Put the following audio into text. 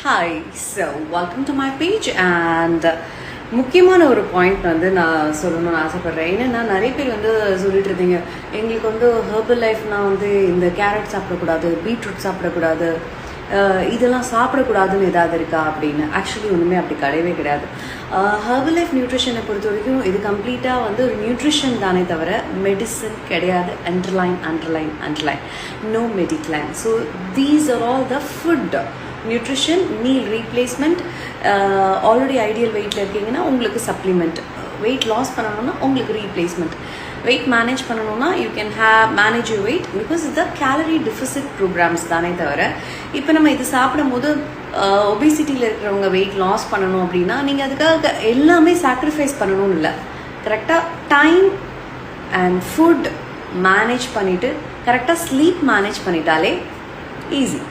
Hi so welcome to my page and முக்கியமான ஒரு point வந்து நான் சொல்லணும்னு ஆசைப்பட்றேன். என்னென்னா நிறைய பேர் வந்து சொல்லிட்டு இருந்தீங்க, எங்களுக்கு வந்து ஹெர்பல் லைஃப்னால் வந்து இந்த கேரட் சாப்பிடக்கூடாது, பீட்ரூட் சாப்பிடக்கூடாது, இதெல்லாம் சாப்பிடக்கூடாதுன்னு ஏதாவது இருக்கா அப்படின்னு. ஆக்சுவலி ஒன்றுமே அப்படி கிடையவே கிடையாது. ஹெர்பல் லைஃப் நியூட்ரிஷனை பொறுத்த வரைக்கும் இது கம்ப்ளீட்டாக வந்து ஒரு நியூட்ரிஷன் தானே தவிர மெடிசன் கிடையாது. Underline no medicine. So these are all the food, nutrition, meal replacement. Already ideal வெயிட்டில் இருக்கீங்கன்னா உங்களுக்கு சப்ளிமெண்ட், வெயிட் லாஸ் பண்ணணும்னா உங்களுக்கு ரீப்ளேஸ்மெண்ட், வெயிட் மேனேஜ் பண்ணணும்னா you can manage your weight because the calorie deficit programs தானே தவிர இப்போ நம்ம இது சாப்பிடும் போது ஒபிசிட்டியில் இருக்கிறவங்க வெயிட் லாஸ் பண்ணணும் அப்படின்னா நீங்கள் அதுக்காக எல்லாமே சாக்ரிஃபைஸ் பண்ணணும்னு இல்லை. கரெக்டாக டைம் அண்ட் ஃபுட் மேனேஜ் பண்ணிவிட்டு கரெக்டாக ஸ்லீப் மேனேஜ் பண்ணிட்டாலே ஈஸி.